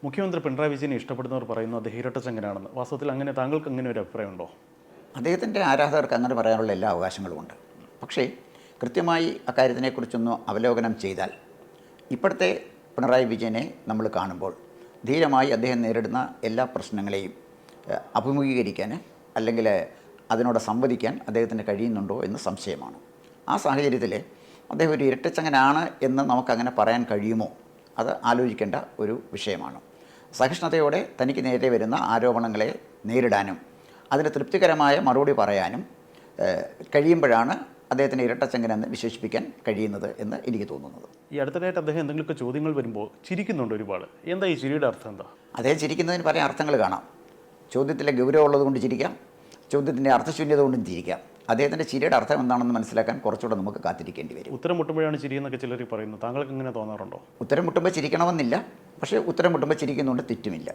മുഖ്യമന്ത്രി പിണറായി വിജയനെ ഇഷ്ടപ്പെടുന്നവർ പറയുന്നു അദ്ദേഹം ഇരട്ടച്ചങ്കനാണെന്ന്. വാസ്തവത്തിൽ അങ്ങനെ താങ്കൾക്ക് അങ്ങനെ ഒരു അഭിപ്രായമുണ്ടോ? അദ്ദേഹത്തിൻ്റെ ആരാധകർക്ക് അങ്ങനെ പറയാനുള്ള എല്ലാ അവകാശങ്ങളുമുണ്ട്. പക്ഷേ കൃത്യമായി അക്കാര്യത്തിനെക്കുറിച്ചൊന്ന് അവലോകനം ചെയ്താൽ ഇപ്പോഴത്തെ പിണറായി വിജയനെ നമ്മൾ കാണുമ്പോൾ ധീരമായി അദ്ദേഹം നേരിടുന്ന എല്ലാ പ്രശ്നങ്ങളെയും അഭിമുഖീകരിക്കാൻ അല്ലെങ്കിൽ അതിനോട് സംവദിക്കാൻ അദ്ദേഹത്തിന് കഴിയുന്നുണ്ടോ എന്ന് സംശയമാണ്. ആ സാഹചര്യത്തിൽ അദ്ദേഹം ഒരു ഇരട്ടച്ചങ്ങനാണ് എന്ന് നമുക്കങ്ങനെ പറയാൻ കഴിയുമോ, അത് ആലോചിക്കേണ്ട ഒരു വിഷയമാണ്. സഹിഷ്ണുതയോടെ തനിക്ക് നേരെ വരുന്ന ആരോപണങ്ങളെ നേരിടാനും അതിന് തൃപ്തികരമായ മറുപടി പറയാനും കഴിയുമ്പോഴാണ് അദ്ദേഹത്തിന് ഇരട്ടച്ചങ്കനെന്ന് വിശേഷിപ്പിക്കാൻ കഴിയുന്നത് എന്ന് എനിക്ക് തോന്നുന്നത്. ഈ അടുത്തതായിട്ട് അദ്ദേഹം എന്തെങ്കിലുമൊക്കെ ചോദ്യങ്ങൾ വരുമ്പോൾ ചിരിക്കുന്നുണ്ട് ഒരുപാട്. എന്താ ഈ ചിരിയുടെ അർത്ഥം എന്താ? അദ്ദേഹം ചിരിക്കുന്നതിന് പല അർത്ഥങ്ങൾ കാണാം. ചോദ്യത്തിലെ ഗൗരവമുള്ളത് കൊണ്ട് ചിരിക്കാം, ചോദ്യത്തിൻ്റെ അർത്ഥശൂന്യത കൊണ്ടും ചിരിക്കാം. അദ്ദേഹത്തിൻ്റെ ചിരിയുടെ അർത്ഥം എന്താണെന്ന് മനസ്സിലാക്കാൻ കുറച്ചുകൂടെ നമുക്ക് കാത്തിരിക്കേണ്ടി വരും. ഉത്തരം മുട്ടുമ്പോഴാണ് ചിരിയെന്നൊക്കെ ചിലർ പറയുന്നു. താങ്കൾക്ക് ഇങ്ങനെ തോന്നാറുണ്ടോ? ഉത്തരം മുട്ടുമ്പോൾ ചിരിക്കണമെന്നില്ല, പക്ഷേ ഉത്തരം മുട്ടുമ്പോൾ ചിരിക്കുന്നുണ്ട് തെറ്റുമില്ല.